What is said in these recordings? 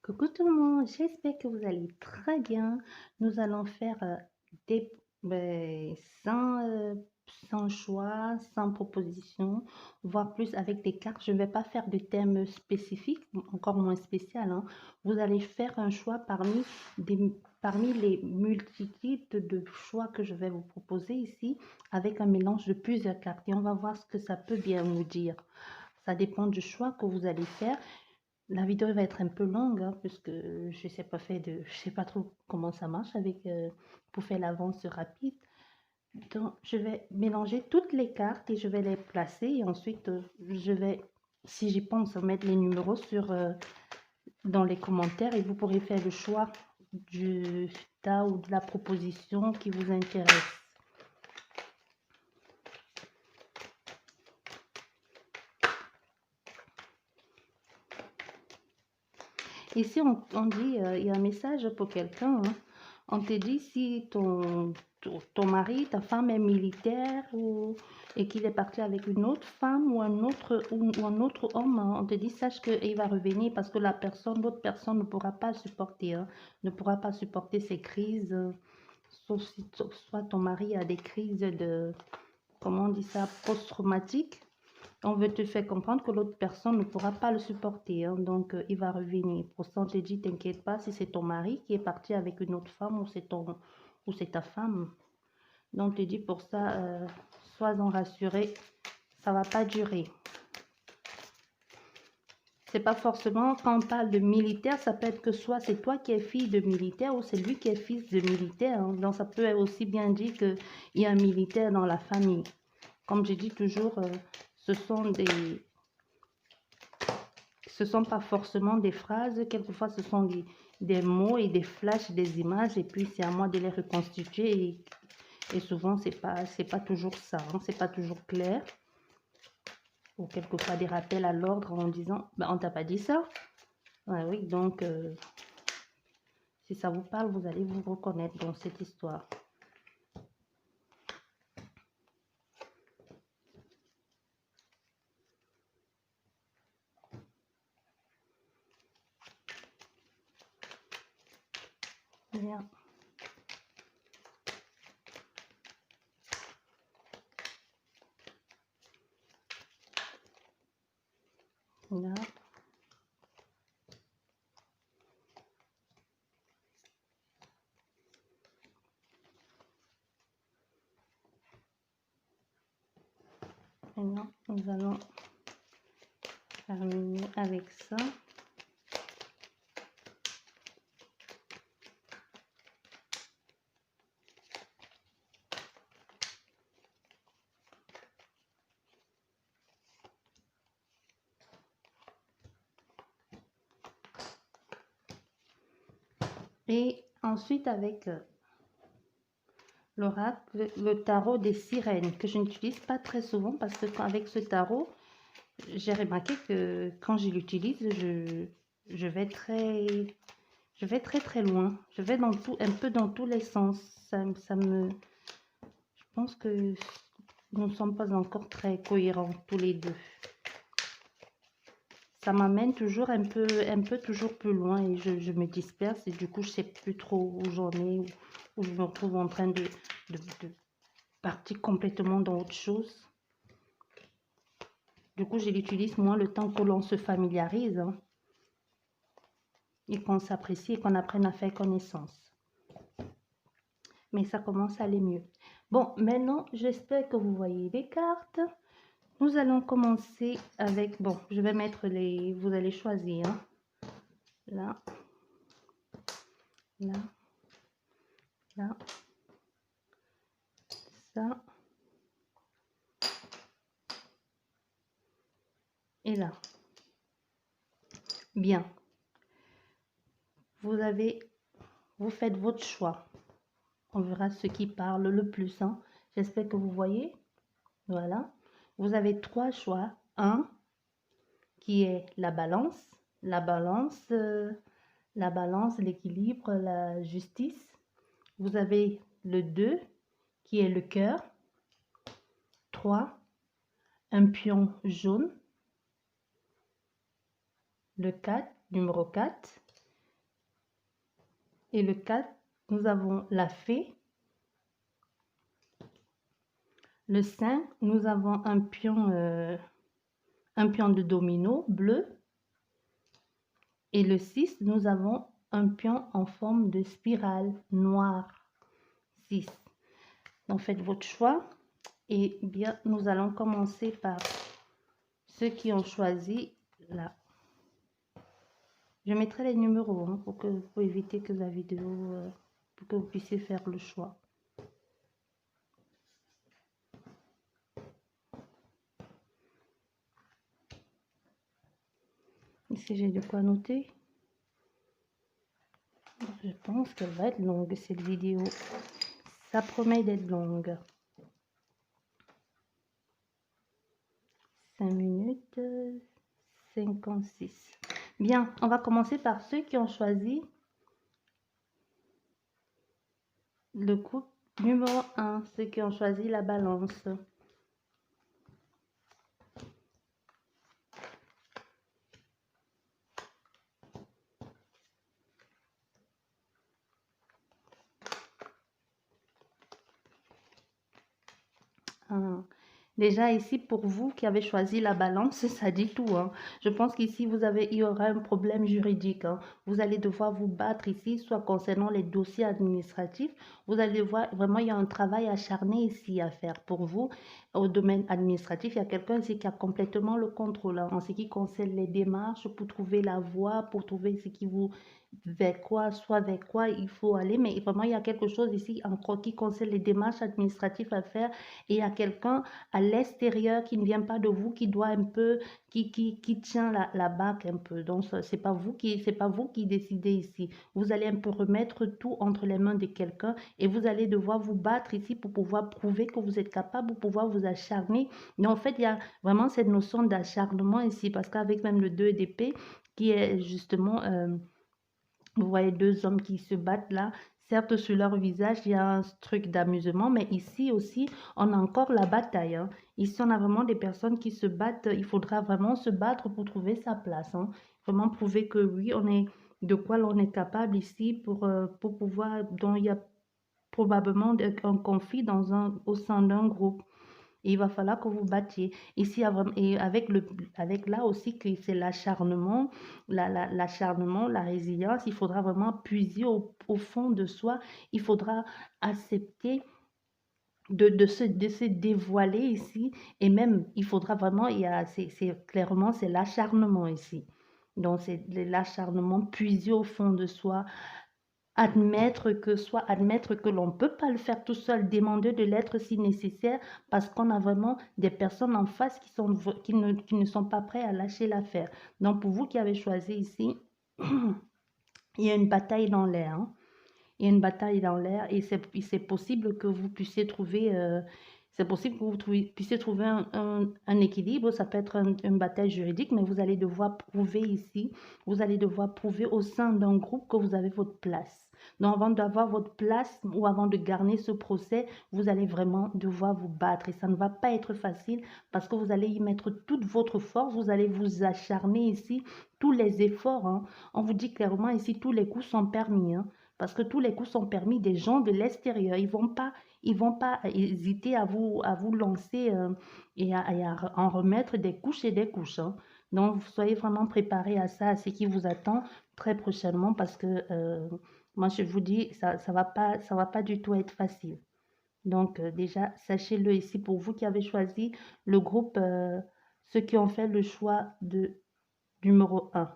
Coucou tout le monde, j'espère que vous allez très bien. Nous allons faire des ben, sans, sans choix, sans proposition, voire plus avec des cartes. Je ne vais pas faire de thème spécifique, encore moins spécial, hein. Vous allez faire un choix parmi les multitudes de choix que je vais vous proposer ici, avec un mélange de plusieurs cartes. Et on va voir ce que ça peut bien vous dire. Ça dépend du choix que vous allez faire. La vidéo va être un peu longue, hein, puisque je sais pas trop comment ça marche avec pour faire l'avance rapide. Donc, je vais mélanger toutes les cartes et je vais les placer et ensuite je vais, si j'y pense, mettre les numéros dans les commentaires et vous pourrez faire le choix du tas ou de la proposition qui vous intéresse. Ici, on dit, il y a un message pour quelqu'un, hein. On te dit si ton mari, ta femme est militaire et qu'il est parti avec une autre femme ou un autre homme, hein. On te dit, sache qu'il va revenir parce que l'autre personne ne pourra pas supporter, hein, ne pourra pas supporter ces crises, sauf si soit ton mari a des crises comment on dit ça, post-traumatiques. On veut te faire comprendre que l'autre personne ne pourra pas le supporter, hein, donc il va revenir. Pour ça, on te dit, t'inquiète pas, si c'est ton mari qui est parti avec une autre femme ou c'est ta femme. Donc, on te dit pour ça, sois-en rassuré, ça va pas durer. C'est pas forcément, quand on parle de militaire, ça peut être que soit c'est toi qui es fille de militaire ou c'est lui qui est fils de militaire, hein. Donc, ça peut aussi bien dire qu'il y a un militaire dans la famille. Comme je dis toujours, ce sont pas forcément des phrases, quelquefois ce sont des mots et des flashs, des images, et puis c'est à moi de les reconstituer, et souvent c'est pas toujours ça, hein, c'est pas toujours clair, ou quelquefois des rappels à l'ordre en disant, ben, on t'a pas dit ça. Ouais, oui, donc si ça vous parle, vous allez vous reconnaître dans cette histoire. Bien. Là. Maintenant, nous allons terminer avec ça. Et ensuite avec l'oracle, le tarot des sirènes, que je n'utilise pas très souvent parce que avec ce tarot, j'ai remarqué que quand je l'utilise, je vais très loin. Je vais dans tout, un peu dans tous les sens. Je pense que nous ne sommes pas encore très cohérents tous les deux. Ça m'amène toujours un peu toujours plus loin et je me disperse et du coup je sais plus trop où j'en ai, où je me retrouve en train de partir complètement dans autre chose. Du coup, je l'utilise moins le temps que l'on se familiarise, hein, et qu'on s'apprécie et qu'on apprenne à faire connaissance. Mais ça commence à aller mieux. Bon, maintenant, j'espère que vous voyez les cartes. Nous allons commencer avec, bon, je vais mettre les, vous allez choisir, hein. Là, là, là, ça, et là. Bien. Vous faites votre choix. On verra ce qui parle le plus, hein. J'espère que vous voyez. Voilà. Vous avez trois choix. Un qui est la balance. La balance, l'équilibre, la justice. Vous avez le 2 qui est le cœur. 3, un pion jaune. Le 4, numéro 4, Et le 4, nous avons la fée. Le 5, nous avons un pion de domino bleu. Et le 6, nous avons un pion en forme de spirale noire. 6. Donc faites votre choix. Et bien, nous allons commencer par ceux qui ont choisi là. Je mettrai les numéros hein, pour éviter que la vidéo, pour que vous puissiez faire le choix. Ici, j'ai de quoi noter. Je pense qu'elle va être longue, cette vidéo. Ça promet d'être longue. 5 minutes 56. Bien, on va commencer par ceux qui ont choisi le groupe numéro 1, ceux qui ont choisi la balance. Déjà ici, pour vous qui avez choisi la balance, ça dit tout. Hein. Je pense qu'ici, il y aura un problème juridique. Hein. Vous allez devoir vous battre ici, soit concernant les dossiers administratifs. Vous allez voir, vraiment, il y a un travail acharné ici à faire pour vous. Au domaine administratif, il y a quelqu'un ici qui a complètement le contrôle hein, en ce qui concerne les démarches pour trouver la voie, pour trouver ce qui vous... vers quoi, soit vers quoi il faut aller. Mais vraiment, il y a quelque chose ici encore qui concerne les démarches administratives à faire. Et il y a quelqu'un à l'extérieur qui ne vient pas de vous, qui doit un peu, qui tient la barque un peu. Donc, c'est pas vous qui décidez ici. Vous allez un peu remettre tout entre les mains de quelqu'un et vous allez devoir vous battre ici pour pouvoir prouver que vous êtes capable, pour pouvoir vous acharner. Mais en fait, il y a vraiment cette notion d'acharnement ici parce qu'avec même le 2 d'épée qui est justement... vous voyez deux hommes qui se battent là. Certes, sur leur visage, il y a un truc d'amusement, mais ici aussi, on a encore la bataille. Hein. Ici, on a vraiment des personnes qui se battent. Il faudra vraiment se battre pour trouver sa place. Hein. Vraiment prouver que oui, on est de quoi l'on est capable ici pour pouvoir... Donc, il y a probablement un conflit au sein d'un groupe. Et il va falloir que vous battiez. Ici, et avec là aussi que c'est l'acharnement, l'acharnement, la résilience, il faudra vraiment puiser au fond de soi. Il faudra accepter de se dévoiler ici. Et même, il faudra vraiment, clairement, c'est l'acharnement ici. Donc, c'est l'acharnement, puiser au fond de soi, admettre que l'on ne peut pas le faire tout seul, demander de l'aide si nécessaire, parce qu'on a vraiment des personnes en face qui ne sont pas prêts à lâcher l'affaire. Donc, pour vous qui avez choisi ici, il y a une bataille dans l'air. Hein. Il y a une bataille dans l'air et c'est possible que vous puissiez trouver... c'est possible que vous puissiez trouver un équilibre, ça peut être une bataille juridique, mais vous allez devoir prouver ici, vous allez devoir prouver au sein d'un groupe que vous avez votre place. Donc, avant d'avoir votre place ou avant de garner ce procès, vous allez vraiment devoir vous battre. Et ça ne va pas être facile parce que vous allez y mettre toute votre force, vous allez vous acharner ici, tous les efforts. Hein. On vous dit clairement ici, tous les coups sont permis. Hein, parce que tous les coups sont permis des gens de l'extérieur. Ils vont pas hésiter à vous lancer et à en remettre des couches et des couches. Hein. Donc, soyez vraiment préparés à ça, à ce qui vous attend très prochainement parce que moi, je vous dis, ça va pas du tout être facile. Donc, déjà, sachez-le ici pour vous qui avez choisi le groupe, ceux qui ont fait le choix de numéro 1.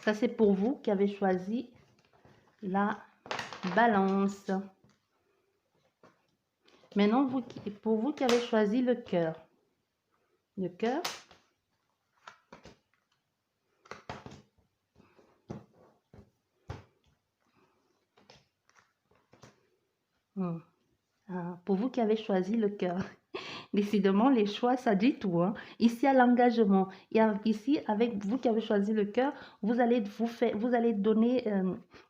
Ça, c'est pour vous qui avez choisi la balance. Maintenant, pour vous qui avez choisi le cœur. Le cœur. Pour vous qui avez choisi le cœur. Décidément, les choix, ça dit tout. Hein. Ici, à l'engagement. Ici, avec vous qui avez choisi le cœur, vous allez donner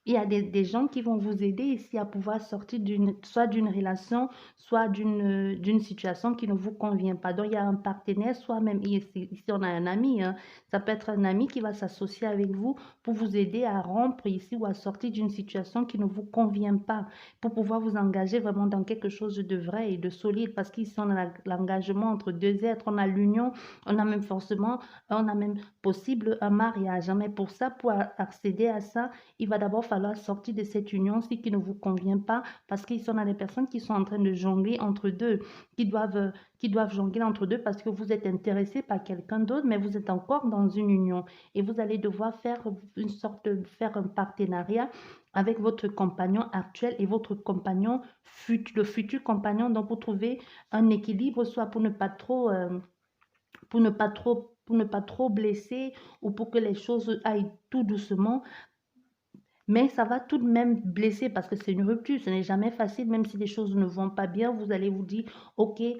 Il y a des gens qui vont vous aider ici à pouvoir sortir soit d'une relation, soit d'une situation qui ne vous convient pas. Donc, il y a un partenaire, soit même ici on a un ami, hein. Ça peut être un ami qui va s'associer avec vous pour vous aider à rompre ici ou à sortir d'une situation qui ne vous convient pas, pour pouvoir vous engager vraiment dans quelque chose de vrai et de solide. Parce qu'ici, on a l'engagement entre deux êtres, on a l'union, on a même forcément, on a même possible un mariage, hein. Mais pour ça, pour accéder à ça, il va d'abord falloir sortir de cette union-ci qui ne vous convient pas, parce qu'il y en a des personnes qui sont en train de jongler entre deux, qui doivent jongler entre deux parce que vous êtes intéressé par quelqu'un d'autre, mais vous êtes encore dans une union et vous allez devoir faire une sorte de faire un partenariat avec votre compagnon actuel et votre compagnon le futur compagnon. Donc, vous trouvez un équilibre, soit pour ne pas trop blesser ou pour que les choses aillent tout doucement, mais ça va tout de même blesser parce que c'est une rupture. Ce n'est jamais facile, même si les choses ne vont pas bien. Vous allez vous dire, OK, il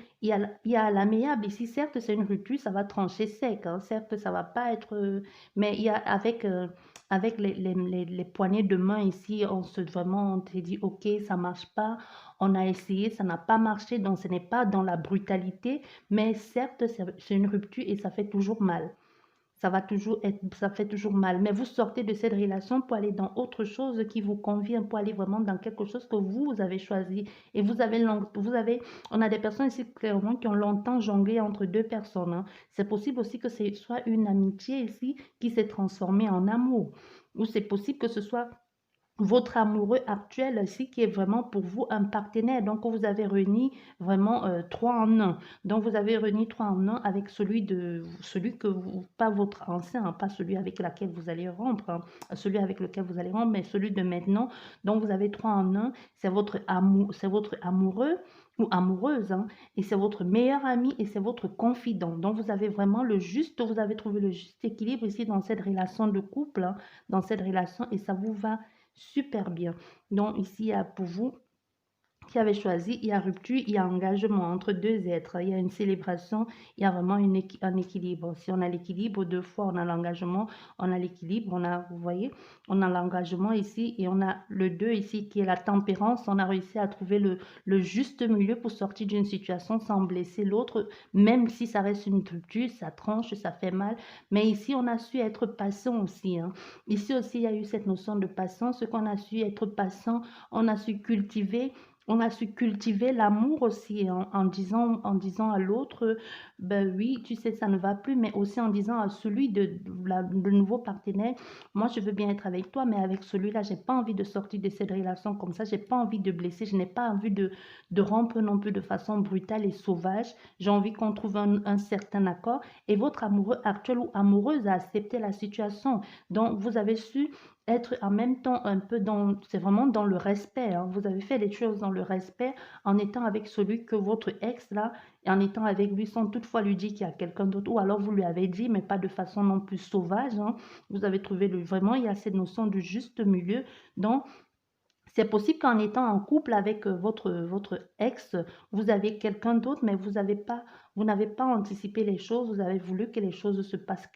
y a l'amiable ici. Certes, c'est une rupture, ça va trancher sec, hein. Certes, ça va pas être. Mais il y a avec les poignées de main ici, vraiment, on te dit, OK, ça marche pas. On a essayé, ça n'a pas marché. Donc, ce n'est pas dans la brutalité, mais certes, c'est une rupture et ça fait toujours mal. Ça fait toujours mal. Mais vous sortez de cette relation pour aller dans autre chose qui vous convient, pour aller vraiment dans quelque chose que vous avez choisi. Et on a des personnes ici clairement qui ont longtemps jonglé entre deux personnes, hein. C'est possible aussi que ce soit une amitié ici qui s'est transformée en amour. Ou c'est possible que ce soit votre amoureux actuel aussi qui est vraiment pour vous un partenaire. Donc, vous avez réuni vraiment trois en un. Donc, vous avez réuni trois en un avec celui que vous, pas votre ancien, hein, pas celui avec lequel vous allez rompre, hein, celui avec lequel vous allez rompre, mais celui de maintenant. Donc, vous avez trois en un. C'est votre amoureux ou amoureuse, hein, et c'est votre meilleur ami et c'est votre confident. Donc, vous avez vraiment vous avez trouvé le juste équilibre ici dans cette relation de couple, hein, dans cette relation, et ça vous va super bien. Donc ici, il y a pour vous qui avez choisi, il y a rupture, il y a engagement entre deux êtres, il y a une célébration, il y a vraiment un équilibre. Si on a l'équilibre, deux fois on a l'engagement, on a l'équilibre, vous voyez, on a l'engagement ici et on a le 2 ici qui est la tempérance. On a réussi à trouver le juste milieu pour sortir d'une situation sans blesser l'autre, même si ça reste une rupture, ça tranche, ça fait mal. Mais ici, on a su être patient aussi, hein. Ici aussi, il y a eu cette notion de patience, ce qu'on a su être patient, on a su cultiver on a su cultiver l'amour aussi en disant à l'autre, ben oui, tu sais, ça ne va plus, mais aussi en disant à celui de nouveau partenaire, moi je veux bien être avec toi, mais avec celui-là, j'ai pas envie de sortir de cette relation comme ça, j'ai pas envie de blesser, je n'ai pas envie de rompre non plus de façon brutale et sauvage, j'ai envie qu'on trouve un certain accord, et votre amoureux actuel ou amoureuse a accepté la situation. Donc, vous avez su être en même temps un peu c'est vraiment dans le respect, hein. Vous avez fait les choses dans le respect en étant avec celui que votre ex là, et en étant avec lui sans toutefois lui dire qu'il y a quelqu'un d'autre, ou alors vous lui avez dit, mais pas de façon non plus sauvage, hein. Vous avez trouvé vraiment, il y a cette notion du juste milieu. Donc, c'est possible qu'en étant en couple avec votre ex, vous avez quelqu'un d'autre, mais vous n'avez pas anticipé les choses, vous avez voulu que les choses se passent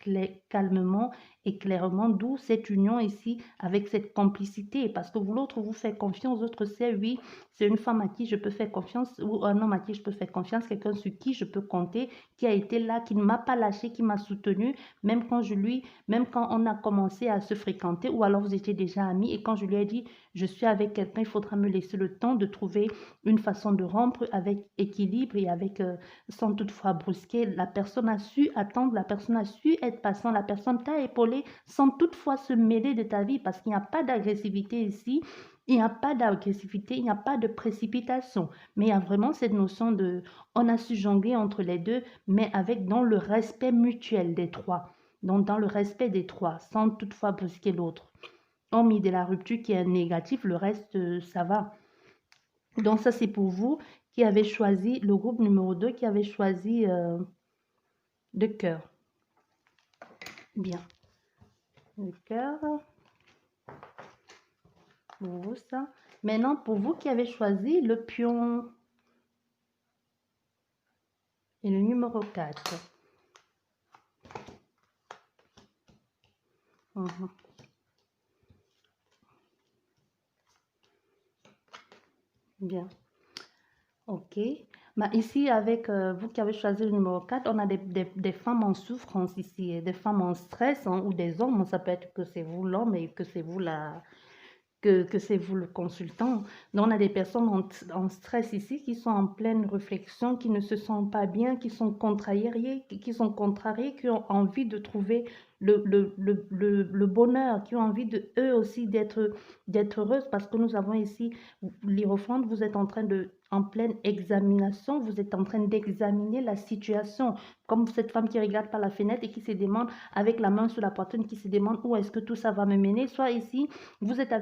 calmement et clairement, d'où cette union ici avec cette complicité, parce que vous l'autre vous fait confiance, l'autre sait, oui, c'est une femme à qui je peux faire confiance, ou un homme à qui je peux faire confiance, quelqu'un sur qui je peux compter, qui a été là, qui ne m'a pas lâché, qui m'a soutenu, même quand on a commencé à se fréquenter, ou alors vous étiez déjà amis, et quand je lui ai dit, je suis avec quelqu'un, il faudra me laisser le temps de trouver une façon de rompre avec équilibre et sans toutefois brusquer. La personne a su attendre, la personne a su être patiente, la personne t'a épaulé sans toutefois se mêler de ta vie parce qu'il n'y a pas d'agressivité ici. Il n'y a pas d'agressivité, il n'y a pas de précipitation, mais il y a vraiment cette notion on a su jongler entre les deux, mais dans le respect mutuel des trois, donc dans le respect des trois, sans toutefois brusquer l'autre. Hormis de la rupture qui est négative, le reste, ça va. Donc ça, c'est pour vous qui avez choisi, le groupe numéro 2 qui avait choisi de cœur. Bien. Le cœur. Pour vous, ça. Maintenant, pour vous qui avez choisi le pion et le numéro 4. Bien. Ok. Bah, ici, avec vous qui avez choisi le numéro 4, on a des femmes en souffrance ici, et des femmes en stress, hein, ou des hommes. Ça peut être que c'est vous l'homme et que c'est vous que c'est vous le consultant. Donc, on a des personnes en stress ici qui sont en pleine réflexion, qui ne se sentent pas bien, qui sont contrariées, qui ont envie de trouver le bonheur, qui ont envie de eux aussi d'être heureuses, parce que nous avons ici l'Hiérophante, vous êtes en pleine examination, vous êtes en train d'examiner la situation, comme cette femme qui regarde par la fenêtre et qui se demande avec la main sur la poitrine, qui se demande où est-ce que tout ça va me mener. Soit ici, vous êtes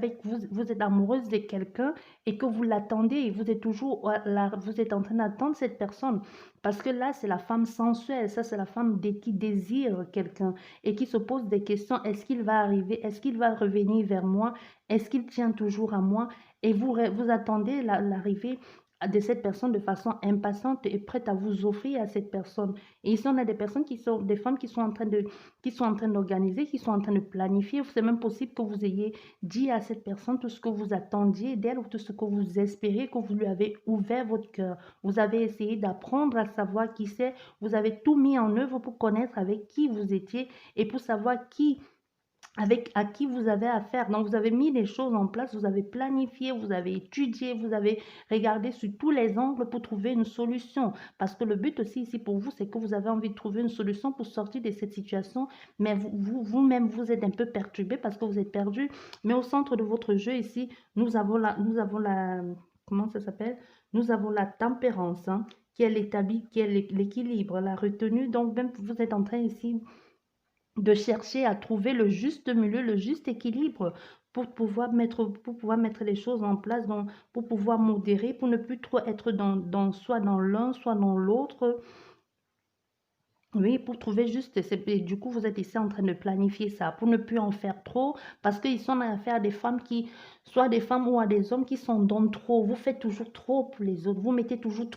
amoureuse de quelqu'un et que vous l'attendez et vous êtes toujours là, vous êtes en train d'attendre cette personne. Parce que là, c'est la femme sensuelle, ça c'est la femme qui désire quelqu'un et qui se pose des questions. Est-ce qu'il va arriver? Est-ce qu'il va revenir vers moi? Est-ce qu'il tient toujours à moi? Et vous attendez l'arrivée de cette personne de façon impatiente et prête à vous offrir à cette personne. Et ici, on a des personnes des femmes qui sont en train d'organiser, qui sont en train de planifier. C'est même possible que vous ayez dit à cette personne tout ce que vous attendiez d'elle ou tout ce que vous espérez, que vous lui avez ouvert votre cœur. Vous avez essayé d'apprendre à savoir qui c'est. Vous avez tout mis en œuvre pour connaître avec qui vous étiez et pour savoir à qui vous avez affaire. Donc, vous avez mis les choses en place, vous avez planifié, vous avez étudié, vous avez regardé sur tous les angles pour trouver une solution. Parce que le but aussi ici pour vous, c'est que vous avez envie de trouver une solution pour sortir de cette situation, mais vous-même, vous êtes un peu perturbé parce que vous êtes perdu. Mais au centre de votre jeu ici, comment ça s'appelle? Nous avons la tempérance, hein, qui est qui est l'équilibre, la retenue. Donc, même vous êtes en train ici de chercher à trouver le juste milieu, le juste équilibre pour pouvoir mettre les choses en place, pour pouvoir modérer, pour ne plus trop être soit dans l'un, soit dans l'autre. Oui, pour trouver juste, et du coup, vous êtes ici en train de planifier ça, pour ne plus en faire trop, parce qu'ils sont à affaire à des femmes soit des femmes ou à des hommes qui s'en donnent trop. Vous faites toujours trop pour les autres, vous mettez toujours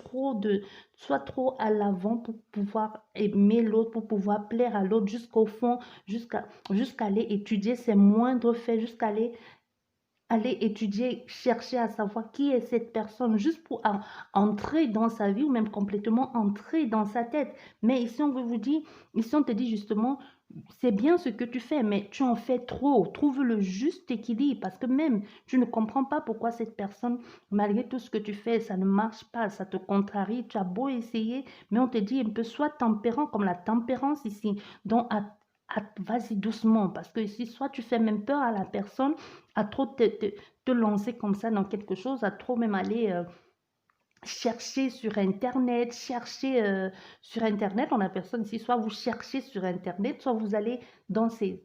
soit trop à l'avant pour pouvoir aimer l'autre, pour pouvoir plaire à l'autre, jusqu'au fond, jusqu'à aller étudier ses moindres faits, jusqu'à aller étudier, chercher à savoir qui est cette personne, juste pour entrer dans sa vie ou même complètement entrer dans sa tête. Mais ici, ici, on te dit justement, c'est bien ce que tu fais, mais tu en fais trop. Trouve le juste équilibre parce que même tu ne comprends pas pourquoi cette personne, malgré tout ce que tu fais, ça ne marche pas, ça te contrarie. Tu as beau essayer, mais on te dit un peu, sois tempérant comme la tempérance ici. Donc, vas-y doucement parce que ici, soit tu fais même peur à la personne, à trop te lancer comme ça dans quelque chose, à trop même aller chercher sur Internet, on a personne ici, soit vous cherchez sur Internet, soit vous allez dans ses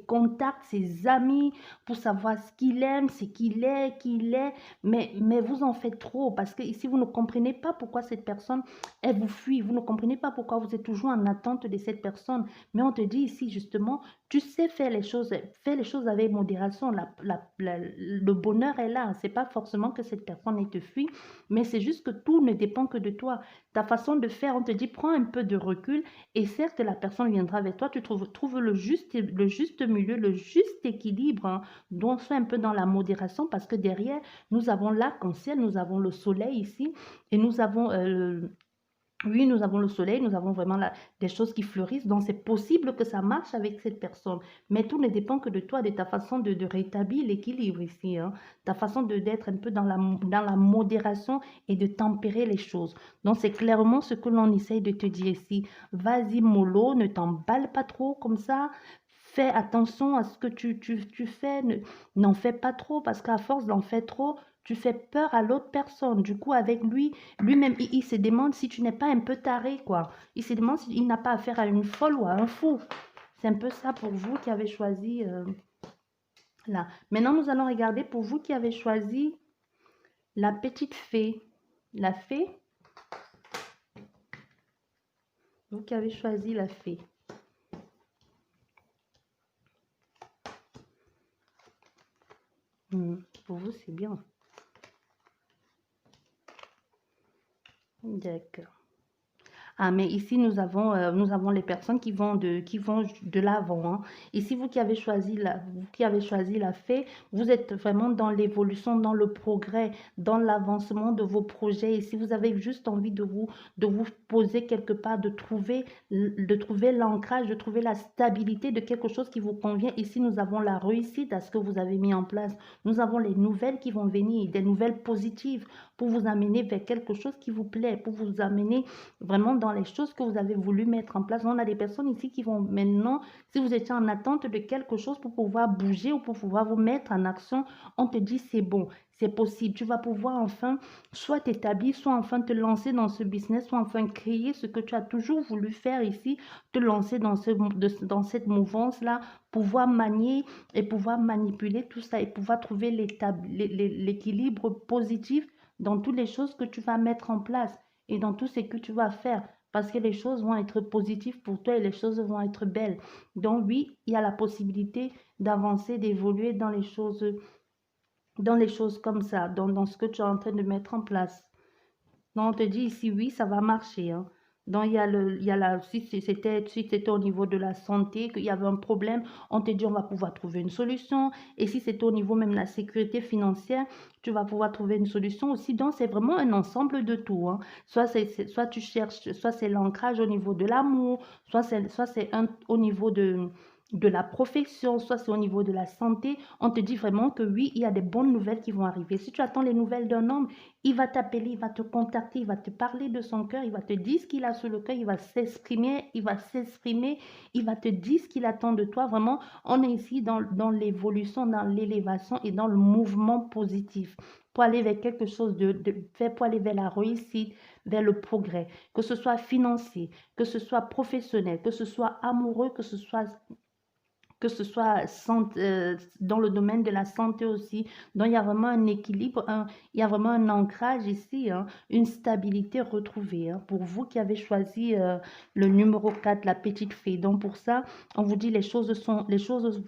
contacts, ses amis, pour savoir ce qu'il aime, ce qu'il est, mais vous en faites trop, parce que ici, vous ne comprenez pas pourquoi cette personne, elle vous fuit, vous ne comprenez pas pourquoi vous êtes toujours en attente de cette personne, mais on te dit ici, justement, tu sais fais les choses avec modération, le bonheur est là, c'est pas forcément que cette personne, elle te fuit, mais c'est juste que tout ne dépend que de toi. Ta façon de faire, on te dit, prends un peu de recul et certes, la personne viendra vers toi. Tu trouves le juste milieu, le juste équilibre, hein, donc sois un peu dans la modération parce que derrière, nous avons l'arc-en-ciel, nous avons le soleil ici et nous avons oui, nous avons le soleil, nous avons vraiment des choses qui fleurissent, donc c'est possible que ça marche avec cette personne. Mais tout ne dépend que de toi, de ta façon de rétablir l'équilibre ici, hein. Ta façon d'être un peu dans la modération et de tempérer les choses. Donc c'est clairement ce que l'on essaye de te dire ici. Vas-y, mollo, ne t'emballe pas trop comme ça. Fais attention à ce que tu fais. N'en fais pas trop parce qu'à force d'en faire trop, tu fais peur à l'autre personne. Du coup, avec lui-même, il se demande si tu n'es pas un peu taré, quoi. Il se demande s'il n'a pas affaire à une folle ou à un fou. C'est un peu ça pour vous qui avez choisi là. Maintenant, nous allons regarder pour vous qui avez choisi la petite fée. La fée, vous qui avez choisi la fée. Pour vous, c'est bien. D'accord. Ah, mais ici, nous avons les personnes qui vont de l'avant, hein. Ici, vous qui avez choisi la fée, vous êtes vraiment dans l'évolution, dans le progrès, dans l'avancement de vos projets. Et si vous avez juste envie de vous poser quelque part, de trouver l'ancrage, de trouver la stabilité de quelque chose qui vous convient, ici, nous avons la réussite à ce que vous avez mis en place. Nous avons les nouvelles qui vont venir, des nouvelles positives pour vous amener vers quelque chose qui vous plaît, pour vous amener vraiment dans les choses que vous avez voulu mettre en place. On a des personnes ici qui vont maintenant, si vous étiez en attente de quelque chose pour pouvoir bouger ou pour pouvoir vous mettre en action, on te dit c'est bon, c'est possible. Tu vas pouvoir enfin soit t'établir, soit enfin te lancer dans ce business, soit enfin créer ce que tu as toujours voulu faire ici, te lancer dans cette mouvance-là, pouvoir manier et pouvoir manipuler tout ça et pouvoir trouver l'équilibre positif dans toutes les choses que tu vas mettre en place et dans tout ce que tu vas faire. Parce que les choses vont être positives pour toi et les choses vont être belles. Donc oui, il y a la possibilité d'avancer, d'évoluer dans les choses comme ça, dans ce que tu es en train de mettre en place. Donc, on te dit ici, oui, ça va marcher, hein. Donc, si c'était au niveau de la santé, qu'il y avait un problème, on te dit, on va pouvoir trouver une solution. Et si c'était au niveau même de la sécurité financière, tu vas pouvoir trouver une solution aussi. Donc, c'est vraiment un ensemble de tout, hein. Soit tu cherches, soit c'est l'ancrage au niveau de l'amour, soit c'est au niveau de la profession, soit c'est au niveau de la santé. On te dit vraiment que oui, il y a des bonnes nouvelles qui vont arriver. Si tu attends les nouvelles d'un homme, il va t'appeler, il va te contacter, il va te parler de son cœur, il va te dire ce qu'il a sur le cœur, il va te dire ce qu'il attend de toi. Vraiment, on est ici dans l'évolution, dans l'élévation et dans le mouvement positif pour aller vers quelque chose pour aller vers la réussite, vers le progrès, que ce soit financier, que ce soit professionnel, que ce soit amoureux, que ce soit dans le domaine de la santé aussi. Donc, il y a vraiment un équilibre, il y a vraiment un ancrage ici, hein, une stabilité retrouvée, hein, pour vous qui avez choisi le numéro 4, la petite fée. Donc, pour ça, on vous dit les choses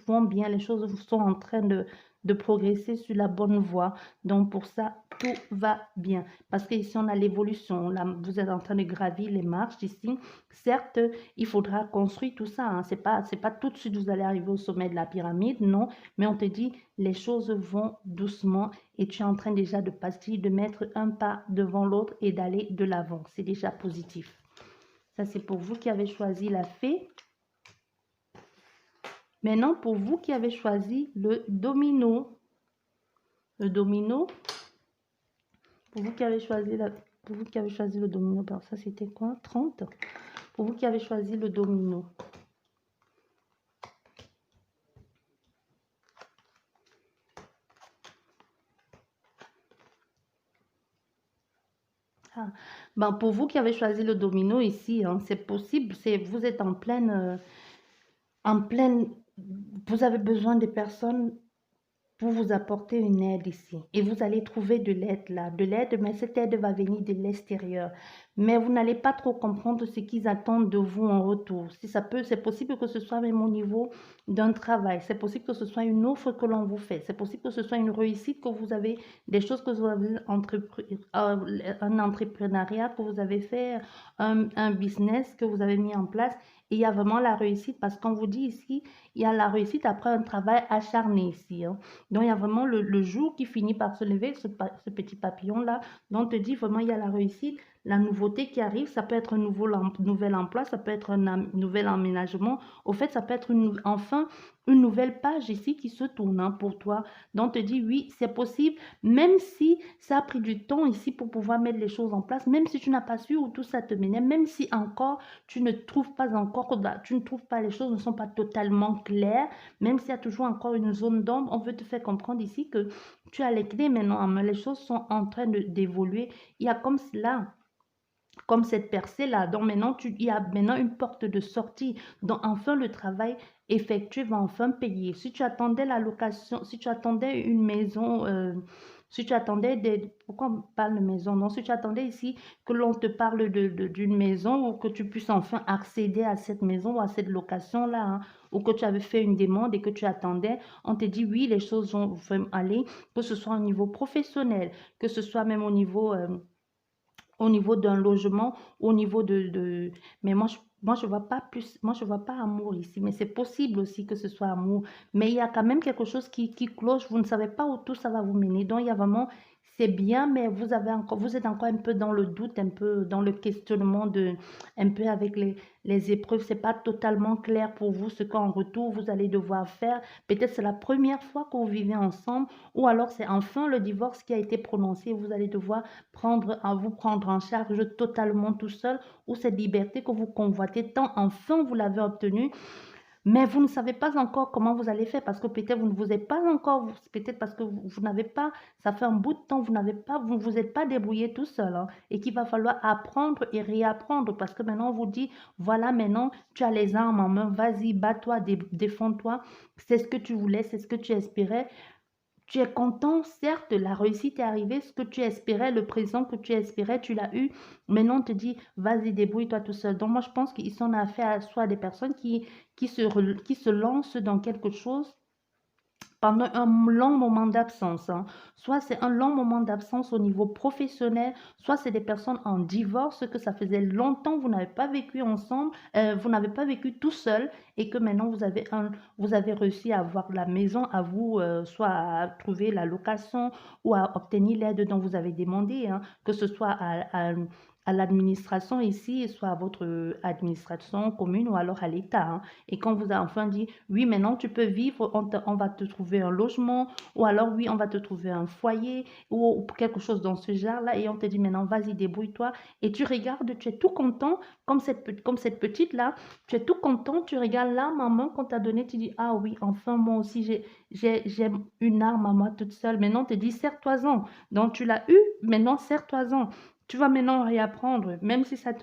vont bien, les choses sont en train de progresser sur la bonne voie. Donc, pour ça, tout va bien. Parce que ici, on a l'évolution. Vous êtes en train de gravir les marches ici. Certes, il faudra construire tout ça, hein. C'est pas tout de suite vous allez arriver au sommet de la pyramide, non. Mais on te dit, les choses vont doucement et tu es en train déjà de passer, de mettre un pas devant l'autre et d'aller de l'avant. C'est déjà positif. Ça, c'est pour vous qui avez choisi la fée. Maintenant, pour vous qui avez choisi le domino. Le domino, pour vous qui avez choisi le domino, alors ça c'était quoi? 30. Pour vous qui avez choisi le domino. Ah. Ben, pour vous qui avez choisi le domino ici, hein, c'est possible, vous êtes en pleine, vous avez besoin de personnes pour vous apporter une aide ici. Et vous allez trouver de l'aide là, de l'aide, mais cette aide va venir de l'extérieur. Mais vous n'allez pas trop comprendre ce qu'ils attendent de vous en retour. Si ça peut, c'est possible que ce soit même au niveau d'un travail. C'est possible que ce soit une offre que l'on vous fait. C'est possible que ce soit une réussite que vous avez, des choses que vous avez entrepris, un entrepreneuriat que vous avez fait, un business que vous avez mis en place. Et il y a vraiment la réussite parce qu'on vous dit ici, il y a la réussite après un travail acharné ici, hein. Donc, il y a vraiment le jour qui finit par se lever, ce petit papillon-là. Donc, on te dit vraiment, il y a la réussite, la nouveauté qui arrive. Ça peut être un nouvel emploi, ça peut être un nouvel aménagement. Au fait, ça peut être enfin une nouvelle page ici qui se tourne, hein, pour toi. Donc, on te dit, oui, c'est possible, même si ça a pris du temps ici pour pouvoir mettre les choses en place, même si tu n'as pas su où tout ça te menait, même si encore tu ne trouves pas les choses ne sont pas totalement claires, même s'il y a toujours encore une zone d'ombre, on veut te faire comprendre ici que tu as les clés maintenant, mais les choses sont en train d'évoluer. Il y a comme cela, comme cette percée-là. Donc maintenant, il y a maintenant une porte de sortie. Donc enfin, le travail effectué va enfin payer. Si tu attendais la location, si tu attendais une maison, si tu attendais Pourquoi on parle de maison? Non, si tu attendais ici que l'on te parle d'une maison ou que tu puisses enfin accéder à cette maison ou à cette location-là, hein, ou que tu avais fait une demande et que tu attendais, on te dit oui, les choses vont aller, que ce soit au niveau professionnel, que ce soit même au niveau d'un logement, au niveau mais moi, je vois pas plus, moi, je vois pas amour ici, mais c'est possible aussi que ce soit amour, mais il y a quand même quelque chose qui cloche, vous ne savez pas où tout ça va vous mener, donc il y a vraiment, c'est bien, mais vous êtes encore un peu dans le doute, un peu dans le questionnement un peu avec les épreuves, c'est pas totalement clair pour vous ce qu'en retour vous allez devoir faire, peut-être c'est la première fois que vous vivez ensemble, ou alors c'est enfin le divorce qui a été prononcé, vous allez devoir vous prendre en charge totalement tout seul, ou cette liberté que vous convoitez tant enfin vous l'avez obtenue, mais vous ne savez pas encore comment vous allez faire parce que peut-être vous ne vous êtes pas encore, peut-être parce que vous n'avez pas, ça fait un bout de temps, vous ne vous êtes pas débrouillé tout seul, hein, et qu'il va falloir apprendre et réapprendre parce que maintenant on vous dit, voilà, maintenant tu as les armes en main, vas-y, bats-toi, défends-toi, c'est ce que tu voulais, c'est ce que tu espérais. Tu es content, certes, la réussite est arrivée, ce que tu espérais, le présent que tu espérais, tu l'as eu. Maintenant, on te dit, vas-y, débrouille-toi tout seul. Donc, moi, je pense qu'ils sont affaire à soit des personnes qui se lancent dans quelque chose pendant un long moment d'absence, hein. Soit c'est un long moment d'absence au niveau professionnel, soit c'est des personnes en divorce que ça faisait longtemps que vous n'avez pas vécu ensemble, vous n'avez pas vécu tout seul et que maintenant vous avez réussi à avoir la maison à vous, soit à trouver la location ou à obtenir l'aide dont vous avez demandé, hein, que ce soit à l'administration ici, soit à votre administration commune ou alors à l'État, hein. Et quand vous a enfin dit, oui, maintenant tu peux vivre, on va te trouver un logement, ou alors oui, on va te trouver un foyer, ou quelque chose dans ce genre-là, et on te dit maintenant, vas-y, débrouille-toi. Et tu regardes, tu es tout content, comme cette petite-là, tu es tout content, tu regardes l'arme en main qu'on t'a donnée, tu dis, ah oui, enfin, moi aussi, j'ai une arme à moi toute seule. Maintenant, on te dit, serre-toi-en. Donc, tu l'as eu, maintenant, serre-toi-en. Tu vas maintenant réapprendre, même si ça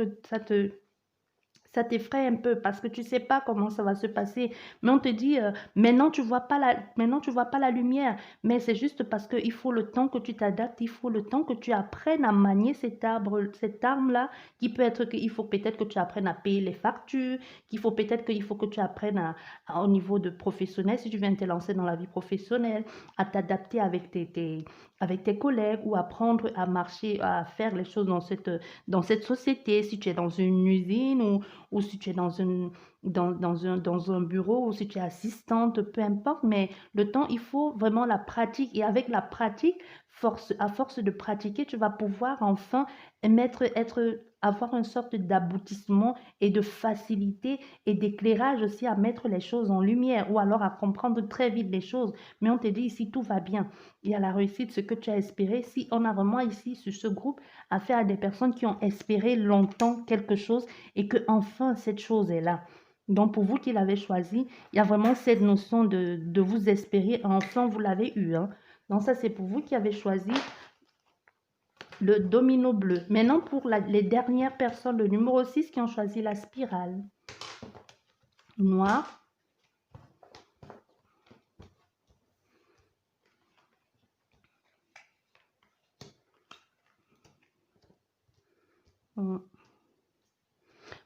t'effraie un peu parce que tu sais pas comment ça va se passer. Mais on te dit, maintenant tu vois pas la lumière. Mais c'est juste parce qu'il faut le temps que tu t'adaptes, il faut le temps que tu apprennes à manier cette arme-là, qui peut être qu'il faut peut-être que tu apprennes à payer les factures, qu'il faut que tu apprennes au niveau de professionnel, si tu viens te lancer dans la vie professionnelle, à t'adapter avec tes collègues ou apprendre à marcher, à faire les choses dans cette société, si tu es dans une usine ou si tu es dans un bureau, ou si tu es assistante, peu importe, mais le temps, il faut vraiment la pratique. Et avec la pratique, à force de pratiquer, tu vas pouvoir enfin avoir une sorte d'aboutissement et de facilité et d'éclairage aussi à mettre les choses en lumière ou alors à comprendre très vite les choses. Mais on te dit ici, tout va bien. Il y a la réussite, ce que tu as espéré. Si on a vraiment ici, sur ce groupe, affaire à des personnes qui ont espéré longtemps quelque chose et que enfin cette chose est là. Donc pour vous qui l'avez choisi, il y a vraiment cette notion de vous espérer, enfin vous l'avez eu, hein. Donc ça c'est pour vous qui avez choisi le domino bleu. Maintenant pour les dernières personnes, le numéro 6 qui ont choisi la spirale noire.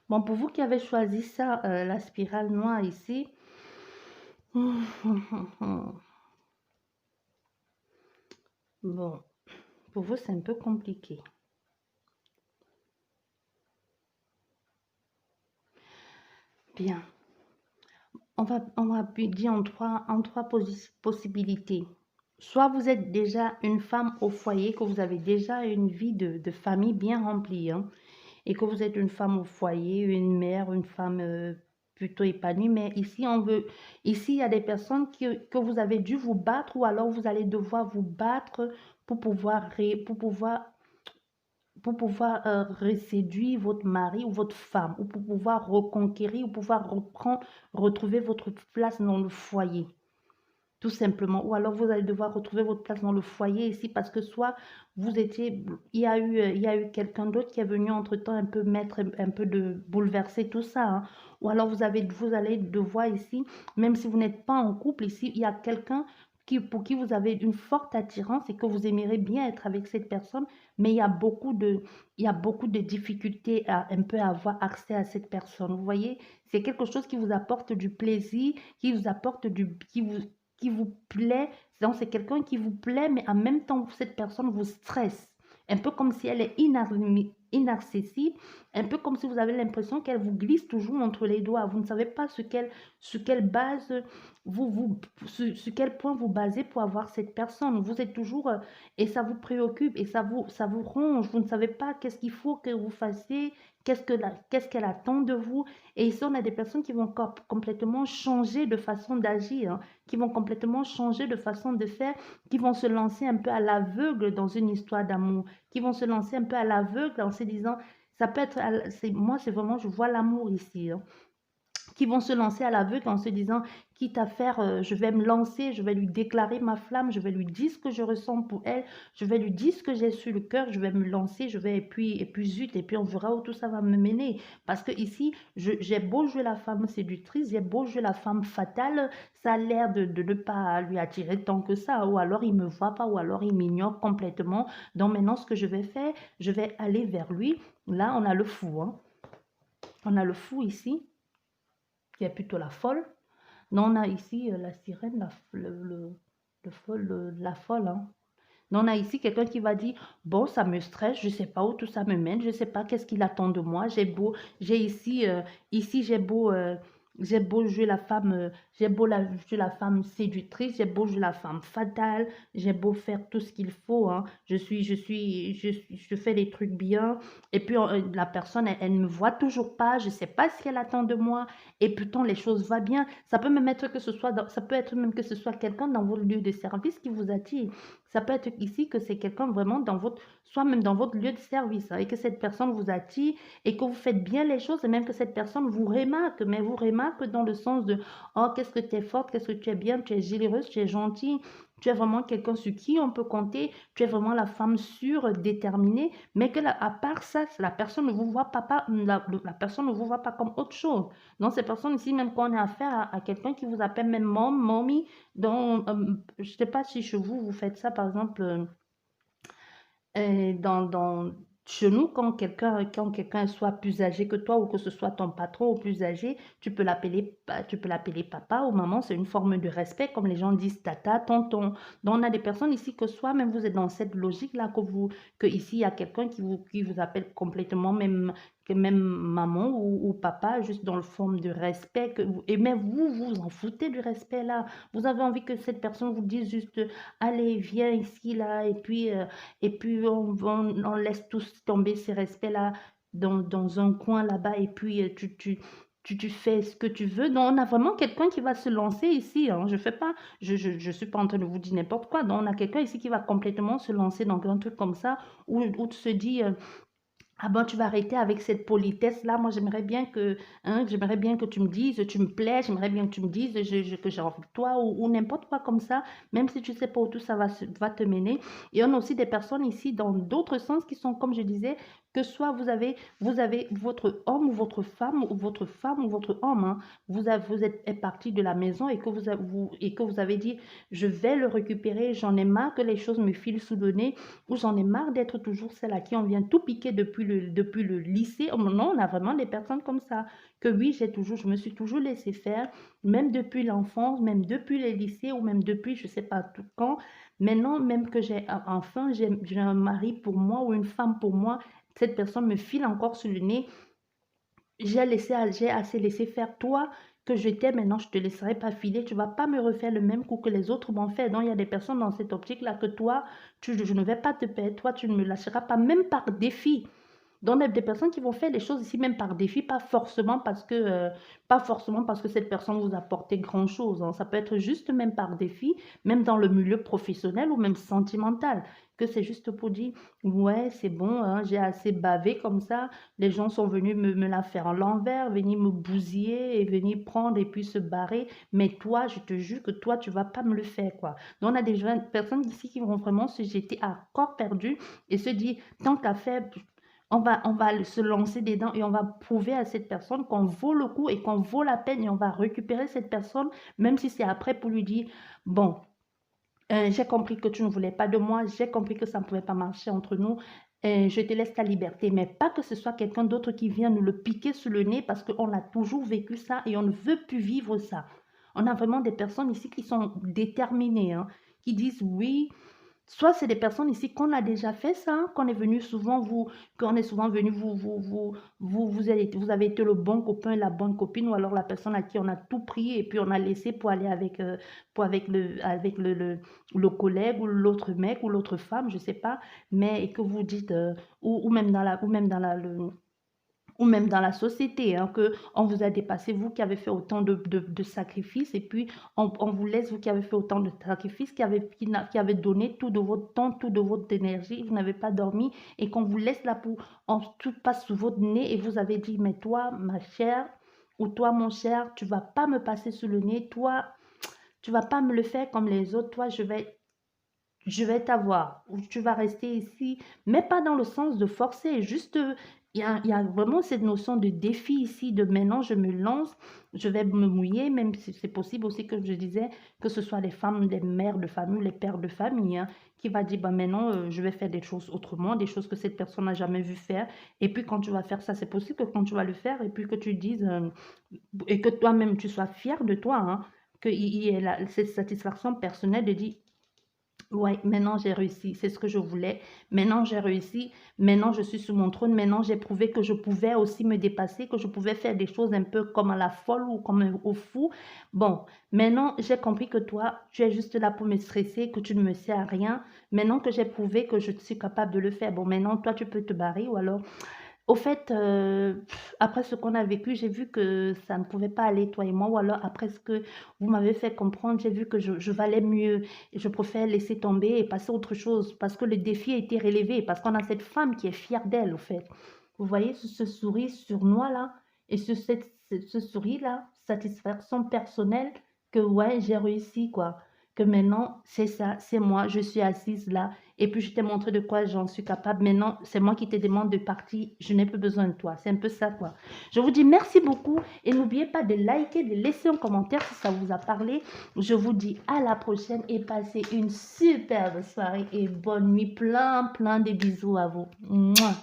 Bon, pour vous qui avez choisi ça, la spirale noire ici, bon, pour vous c'est un peu compliqué. Bien, on va dire en trois possibilités. Soit vous êtes déjà une femme au foyer, que vous avez déjà une vie de famille bien remplie, hein, et que vous êtes une femme au foyer, une mère, une femme plutôt épanouie. Mais ici, il y a des personnes que vous avez dû vous battre ou alors vous allez devoir vous battre pour pouvoir reséduire votre mari ou votre femme, ou pour pouvoir reconquérir, ou pouvoir retrouver votre place dans le foyer. Tout simplement. Ou alors vous allez devoir retrouver votre place dans le foyer ici parce que soit il y a eu quelqu'un d'autre qui est venu entre-temps un peu mettre, un peu de bouleverser tout ça, hein. Ou alors vous allez devoir ici, même si vous n'êtes pas en couple ici, il y a quelqu'un pour qui vous avez une forte attirance et que vous aimeriez bien être avec cette personne, mais il y a beaucoup de difficultés à un peu avoir accès à cette personne. Vous voyez, c'est quelque chose qui vous apporte du plaisir, qui vous apporte qui vous plaît, donc c'est quelqu'un qui vous plaît, mais en même temps, cette personne vous stresse. Un peu comme si elle est inaccessible, un peu comme si vous avez l'impression qu'elle vous glisse toujours entre les doigts. Vous ne savez pas sur quelle base sur quel point vous basez pour avoir cette personne. Vous êtes toujours, et ça vous préoccupe et ça vous ronge. Vous ne savez pas qu'est-ce qu'il faut que vous fassiez, qu'est-ce qu'elle attend de vous. Et ici, on a des personnes qui vont complètement changer de façon d'agir, hein, qui vont complètement changer de façon de faire, qui vont se lancer un peu à l'aveugle dans une histoire d'amour, qui vont se lancer un peu à l'aveugle en se disant, ça peut être, moi, c'est vraiment, je vois l'amour ici, hein, qui vont se lancer à l'aveugle en se disant, quitte à faire, je vais me lancer, je vais lui déclarer ma flamme, je vais lui dire ce que je ressens pour elle, je vais lui dire ce que j'ai sur le cœur, je vais me lancer, et puis zut, et puis on verra où tout ça va me mener. Parce que ici, j'ai beau jouer la femme séductrice, j'ai beau jouer la femme fatale, ça a l'air de ne pas lui attirer tant que ça, ou alors il me voit pas, ou alors il m'ignore complètement. Donc maintenant, ce que je vais faire, je vais aller vers lui. Là, on a le fou, hein. On a le fou ici, qui est plutôt la folle. Non, on a ici la sirène, la folle. Hein. Non, on a ici quelqu'un qui va dire, bon, ça me stresse, je ne sais pas où tout ça me mène, je ne sais pas qu'est-ce qu'il attend de moi. J'ai ici, j'ai beau jouer la femme, jouer la femme séductrice, j'ai beau jouer la femme fatale, j'ai beau faire tout ce qu'il faut, hein. Je fais des trucs bien. Et puis la personne, elle ne me voit toujours pas, je ne sais pas ce qu'elle attend de moi. Et pourtant, les choses vont bien. Ça peut même être que ce soit, ça peut être même que ce soit quelqu'un dans votre lieu de service qui vous attire. Ça peut être ici que c'est quelqu'un vraiment dans votre, soit même dans votre lieu de service, hein, et que cette personne vous attire et que vous faites bien les choses et même que cette personne vous remarque, mais vous remarque dans le sens de, oh, qu'est-ce que tu es forte, qu'est-ce que tu es bien, tu es généreuse, tu es gentille, tu es vraiment quelqu'un sur qui on peut compter, tu es vraiment la femme sûre, déterminée, mais que à part ça, la personne ne vous voit pas, la personne ne vous voit pas comme autre chose. Donc, ces personnes ici, même quand on a affaire à quelqu'un qui vous appelle même mom, mommy, donc, je ne sais pas si chez vous, vous faites ça, par exemple, chez nous, quand quelqu'un est soit plus âgé que toi ou que ce soit ton patron ou plus âgé, tu peux l'appeler papa ou maman, c'est une forme de respect, comme les gens disent tata, tonton. Donc, on a des personnes ici que soit même vous êtes dans cette logique-là, que ici, il y a quelqu'un qui vous appelle complètement même maman ou papa, juste dans le forme de respect, et même vous vous en foutez du respect là. Vous avez envie que cette personne vous dise juste, allez, viens ici, là, et puis on laisse tous tomber ces respects-là dans un coin là-bas, et puis tu fais ce que tu veux. Donc, on a vraiment quelqu'un qui va se lancer ici, hein. Je suis pas en train de vous dire n'importe quoi. Donc, on a quelqu'un ici qui va complètement se lancer dans un truc comme ça, où tu se dis, ah ben, tu vas arrêter avec cette politesse-là. Moi, j'aimerais bien que tu me dises, tu me plais, j'aimerais bien que tu me dises que j'ai envie de toi ou n'importe quoi comme ça, même si tu sais pas où tout ça va te mener. Et on a aussi des personnes ici dans d'autres sens qui sont, comme je disais, que soit vous avez votre homme ou femme ou votre homme, hein, vous êtes parti de la maison et que et que vous avez dit, je vais le récupérer, j'en ai marre que les choses me filent sous le nez, ou j'en ai marre d'être toujours celle à qui on vient tout piquer depuis le lycée. Oh, non, on a vraiment des personnes comme ça. Que oui, je me suis toujours laissé faire, même depuis l'enfance, même depuis les lycées, ou même depuis je ne sais pas tout quand. Maintenant, même que j'ai un mari pour moi ou une femme pour moi, cette personne me file encore sur le nez. J'ai assez laissé faire. Toi, que je t'aime, maintenant je te laisserai pas filer. Tu vas pas me refaire le même coup que les autres m'ont fait. Donc, il y a des personnes dans cette optique-là que toi, je ne vais pas te perdre. Toi, tu ne me lâcheras pas, même par défi. Donc, il y a des personnes qui vont faire les choses ici même par défi, pas forcément parce que cette personne vous a apporté grand-chose, hein. Ça peut être juste même par défi, même dans le milieu professionnel ou même sentimental, que c'est juste pour dire, ouais, c'est bon, hein, j'ai assez bavé comme ça, les gens sont venus me la faire à l'envers, venir me bousiller et venir prendre et puis se barrer, mais toi, je te jure que toi, tu vas pas me le faire, quoi. Donc, on a des personnes ici qui vont vraiment se jeter à corps perdu et se dire, tant qu'à faire, on va se lancer dedans et on va prouver à cette personne qu'on vaut le coup et qu'on vaut la peine et on va récupérer cette personne, même si c'est après pour lui dire, bon, j'ai compris que tu ne voulais pas de moi, j'ai compris que ça ne pouvait pas marcher entre nous, je te laisse ta liberté, mais pas que ce soit quelqu'un d'autre qui vient nous le piquer sous le nez parce qu'on a toujours vécu ça et on ne veut plus vivre ça. On a vraiment des personnes ici qui sont déterminées, hein, qui disent oui. Soit c'est des personnes ici qu'on a déjà fait ça, hein, qu'on est venu souvent qu'on est souvent venu vous avez été le bon copain et la bonne copine, ou alors la personne à qui on a tout pris et puis on a laissé pour aller avec le collègue ou l'autre mec ou l'autre femme, je sais pas, mais et que vous dites, ou même ou même dans la société, hein, que on vous a dépassé, vous qui avez fait autant de sacrifices, et puis on vous laisse, vous qui avez fait autant de sacrifices, qui avez donné tout de votre temps, tout de votre énergie, vous n'avez pas dormi, et qu'on vous laisse là tout passe sous votre nez, et vous avez dit, mais toi, ma chère, ou toi, mon cher, tu vas pas me passer sous le nez, toi, tu vas pas me le faire comme les autres, toi, je vais t'avoir, ou tu vas rester ici, mais pas dans le sens de forcer, juste, il y a vraiment cette notion de défi ici, de maintenant je me lance, je vais me mouiller, même si c'est possible aussi que je disais que ce soit les femmes, les mères de famille, les pères de famille, hein, qui va dire, bah maintenant je vais faire des choses autrement, des choses que cette personne n'a jamais vu faire, et puis quand tu vas faire ça, c'est possible que quand tu vas le faire, et puis que tu dises, et que toi-même tu sois fier de toi, hein, qu'il y ait cette satisfaction personnelle de dire, ouais, maintenant j'ai réussi, c'est ce que je voulais. Maintenant j'ai réussi, maintenant je suis sur mon trône, maintenant j'ai prouvé que je pouvais aussi me dépasser, que je pouvais faire des choses un peu comme à la folle ou comme au fou. Bon, maintenant j'ai compris que toi, tu es juste là pour me stresser, que tu ne me sers à rien. Maintenant que j'ai prouvé que je suis capable de le faire, bon, maintenant toi tu peux te barrer, ou alors au fait, après ce qu'on a vécu, j'ai vu que ça ne pouvait pas aller, toi et moi, ou alors après ce que vous m'avez fait comprendre, j'ai vu que je valais mieux et je préfère laisser tomber et passer à autre chose parce que le défi a été relevé, parce qu'on a cette femme qui est fière d'elle, au fait. Vous voyez ce sourire sournois là et ce sourire là, satisfaction personnelle que ouais, j'ai réussi quoi. Que maintenant, c'est ça, c'est moi, je suis assise là et puis je t'ai montré de quoi j'en suis capable. Maintenant, c'est moi qui te demande de partir. Je n'ai plus besoin de toi. C'est un peu ça, quoi. Je vous dis merci beaucoup et n'oubliez pas de liker, de laisser un commentaire si ça vous a parlé. Je vous dis à la prochaine et passez une superbe soirée et bonne nuit. Plein, plein de bisous à vous. Mouah.